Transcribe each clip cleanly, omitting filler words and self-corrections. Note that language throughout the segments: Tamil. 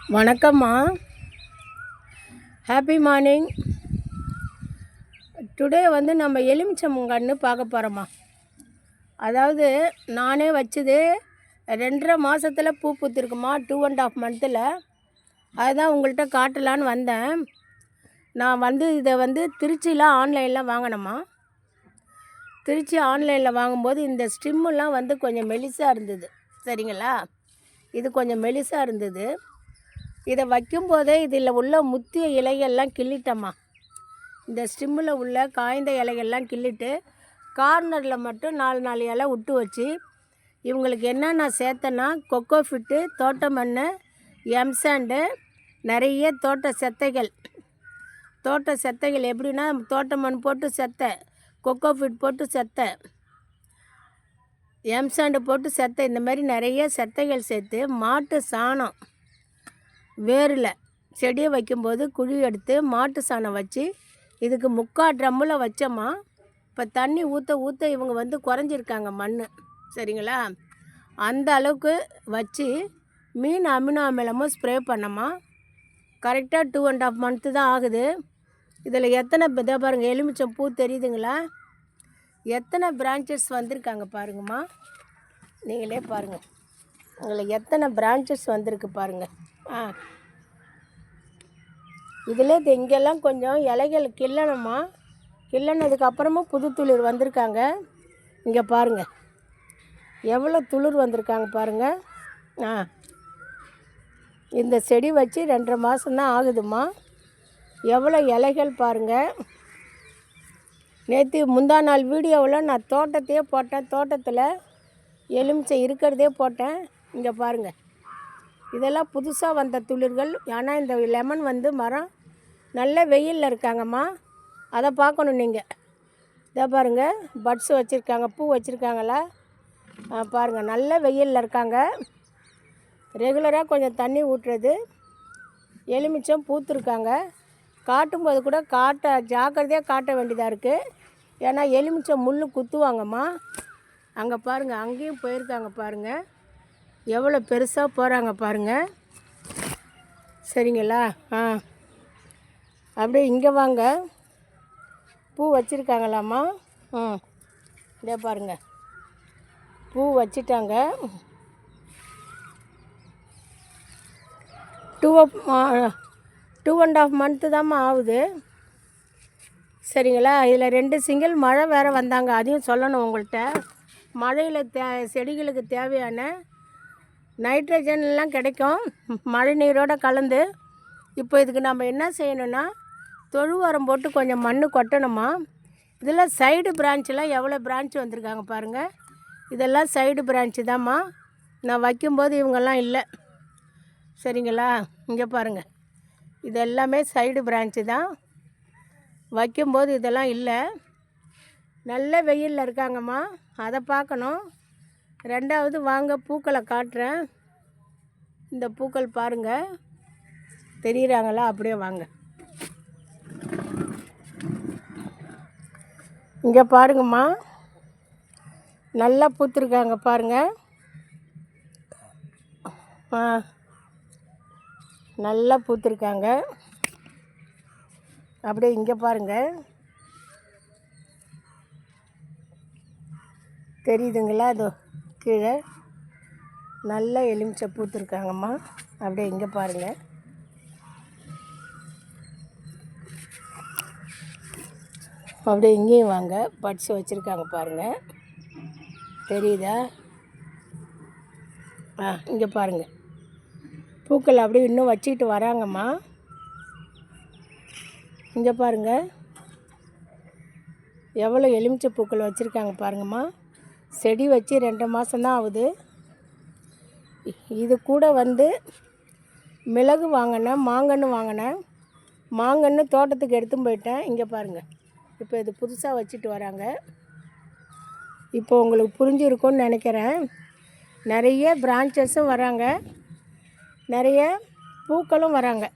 வணக்கம்மா. Happy morning. டுடே நம்ம எலுமிச்சங்கன்று பார்க்க போகிறோம்மா. அதாவது நானே வச்சது 2.5 மாதத்தில் பூ பூத்துருக்குமா, 2.5 மந்த்தில். அதுதான் உங்கள்கிட்ட காட்டலான்னு வந்தேன். நான் இதை திருச்சியில் ஆன்லைனில் வாங்கினேம்மா. திருச்சி ஆன்லைனில் வாங்கும்போது இந்த ஸ்டிம்மெல்லாம் கொஞ்சம் மெலிசாக இருந்தது. சரிங்களா, இது கொஞ்சம் மெலிசாக இருந்தது. இதை வைக்கும்போதே இதில் உள்ள முத்திய இலைகள்லாம் கிள்ளிட்டம்மா. இந்த ஸ்டிம்மில் உள்ள காய்ந்த இலைகள்லாம் கிள்ளிட்டு கார்னரில் மட்டும் 4 இலை விட்டு வச்சு இவங்களுக்கு என்னென்ன சேர்த்தேன்னா கொக்கோ ஃபிட்டு, தோட்ட மண், எம்சாண்டு, நிறைய தோட்ட செத்தைகள் எப்படின்னா தோட்ட மண் போட்டு செத்தை, கொக்கோ ஃபிட் போட்டு செத்தை, எம்சாண்டு போட்டு செத்தை, இந்த மாதிரி நிறைய செத்தைகள் சேர்த்து மாட்டு சாணம் வேரில் செடியை வைக்கும்போது குழி எடுத்து மாட்டு சாணம் வச்சு இதுக்கு 3/4 ட்ரம்மில் வச்சோம்மா. இப்போ தண்ணி ஊற்ற இவங்க குறைஞ்சிருக்காங்க மண். சரிங்களா, அந்த அளவுக்கு வச்சு மீன் அமினோ அமிலமும் ஸ்ப்ரே பண்ணோம்மா. கரெக்டாக 2.5 மந்த்து தான் ஆகுது. இதில் எத்தனை இதை பாருங்கள், எலுமிச்சம் பூ தெரியுதுங்களா, எத்தனை பிரான்ச்சஸ் வந்திருக்காங்க பாருங்கம்மா. நீங்களே பாருங்கள், இதில் எத்தனை பிரான்ச்சஸ் வந்திருக்கு பாருங்கள். இதில் இங்கெல்லாம் கொஞ்சம் இலைகள் கிள்ளணுமா. கிள்ளனதுக்கப்புறமும் புது துளிர் வந்திருக்காங்க. இங்கே பாருங்கள் எவ்வளோ துளிர் வந்திருக்காங்க பாருங்கள். இந்த செடி வச்சு 2.5 மாதம்தான் ஆகுதுமா. எவ்வளோ இலைகள் பாருங்கள். நேற்று முந்தா நாள் வீடியோவில் நான் தோட்டத்தையே போட்டேன். தோட்டத்தில் எலுமிச்சை இருக்கிறதே போட்டேன். இங்கே பாருங்கள், இதெல்லாம் புதுசாக வந்த துளிர்கள். ஆனால் இந்த லெமன் மரம் நல்ல வெயிலில் இருக்காங்கம்மா. அதை பார்க்கணும் நீங்கள். இதை பாருங்கள், பட்ஸ் வச்சுருக்காங்க, பூ வச்சுருக்காங்களா பாருங்கள். நல்ல வெயிலில் இருக்காங்க. ரெகுலராக கொஞ்சம் தண்ணி ஊட்டுறது. எலுமிச்சம் பூத்துருக்காங்க. காட்டும்போது கூட ஜாக்கிரதையாக காட்ட வேண்டியதாக இருக்குது. ஏன்னா எலுமிச்சம் முள் குத்துவாங்கம்மா. அங்கே பாருங்கள், அங்கேயும் போயிருக்காங்க பாருங்கள், எவ்வளோ பெருசாக போகிறாங்க பாருங்கள். சரிங்களா, அப்படியே இங்கே வாங்க. பூ வச்சுருக்காங்களாம்மா. இதே பாருங்கள், பூ வச்சிட்டாங்க. 2.5 மந்த்து தான்மா ஆகுது. சரிங்களா, இதில் 2 சிங்கிள் மழை வேறு வந்தாங்க. அதையும் சொல்லணும் உங்கள்கிட்ட. மழையில் செடிகளுக்கு தேவையான நைட்ரஜன்லாம் கிடைக்கும் மழை நீரோடு கலந்து. இப்போ இதுக்கு நம்ம என்ன செய்யணும்னா தொழு உரம் போட்டு கொஞ்சம் மண் கொட்டணுமா. இதில் சைடு பிரான்ச்செலாம் எவ்வளோ பிரான்ச் வந்திருக்காங்க பாருங்கள். இதெல்லாம் சைடு பிரான்ச்சு தான்மா. நான் வைக்கும்போது இவங்கெல்லாம் இல்லை. சரிங்களா, இங்கே பாருங்கள், இது எல்லாமே சைடு பிரான்ச்சு தான். வைக்கும்போது இதெல்லாம் இல்லை. நல்ல வெயிலில் இருக்காங்கம்மா, அதை பார்க்கணும். 2வது வாங்க பூக்களை காட்டுறேன். இந்த பூக்கள் பாருங்கள், தெரியுறாங்களா? அப்படியே வாங்க. இங்கே பாருங்கம்மா, நல்லா பூத்துருக்காங்க பாருங்கள். நல்லா பூத்துருக்காங்க. அப்படியே இங்கே பாருங்கள், தெரியுதுங்களா? அதோ கீழே நல்ல எலுமிச்சை பூத்துருக்காங்கம்மா. அப்படியே இங்கே பாருங்கள். அப்படியே இங்கேயும் வாங்க, பட்ஸ் வச்சுருக்காங்க பாருங்கள், தெரியுதா? இங்கே பாருங்கள், பூக்கள் அப்படியே இன்னும் வச்சுக்கிட்டு வராங்கம்மா. இங்கே பாருங்கள், எவ்வளோ எலுமிச்சை பூக்கள் வச்சுருக்காங்க பாருங்கம்மா. செடி வச்சு 2 மாதம்தான் ஆகுது. இது கூட மிளகு வாங்கினேன், மாங்கன்று வாங்கினேன். மாங்கன்று தோட்டத்துக்கு எடுத்துன்னு போயிட்டேன். இங்கே பாருங்கள், இப்போ இது புதுசாக வச்சுட்டு வராங்க. இப்போ உங்களுக்கு புரிஞ்சிருக்கும்னு நினைக்கிறேன். நிறைய பிரான்ச்சஸும் வராங்க, நிறைய பூக்களும் வராங்க.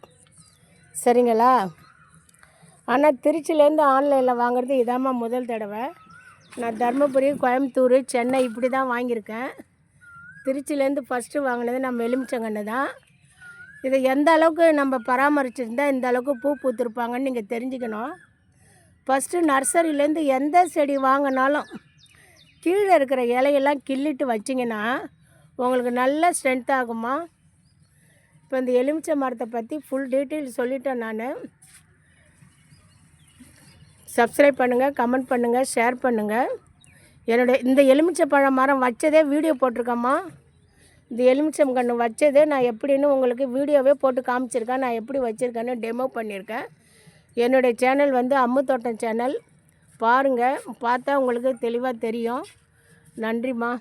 சரிங்களா, ஆனால் திருச்சியிலேருந்து ஆன்லைனில் வாங்குறது இதாம்மா முதல் தடவை. நான் தர்மபுரி, கோயம்புத்தூர், சென்னை இப்படி தான் வாங்கியிருக்கேன். திருச்சியிலேருந்து ஃபஸ்ட்டு வாங்கினது நம்ம எலுமிச்சங்கன்று தான். இதை எந்த அளவுக்கு நம்ம பராமரிச்சிருந்தால் இந்த அளவுக்கு பூ பூத்திருப்பாங்கன்னு நீங்கள் தெரிஞ்சுக்கணும். ஃபஸ்ட்டு நர்சரியிலேருந்து எந்த செடி வாங்கினாலும் கீழே இருக்கிற இலையெல்லாம் கிள்ளிட்டு வச்சிங்கன்னா உங்களுக்கு நல்ல ஸ்ட்ரென்த் ஆகுமா. இப்போ இந்த எலுமிச்சை மரத்தை பற்றி ஃபுல் டீட்டெயில் சொல்லிட்டேன் நான். சப்ஸ்கிரைப் பண்ணுங்கள், கமெண்ட் பண்ணுங்கள், ஷேர் பண்ணுங்கள். என்னுடைய இந்த எலுமிச்சை பழ மரம் வச்சதே வீடியோ போட்டிருக்கேம்மா. இந்த எலுமிச்சம் கன்று வச்சதே நான் எப்படின்னு உங்களுக்கு வீடியோவே போட்டு காமிச்சிருக்கேன். நான் எப்படி வச்சுருக்கேன்னு டெமோ பண்ணியிருக்கேன். என்னுடைய சேனல் வந்து அம்மு தோட்டம் சேனல். பாருங்கள், பார்த்தா உங்களுக்கு தெளிவாக தெரியும். நன்றிம்மா.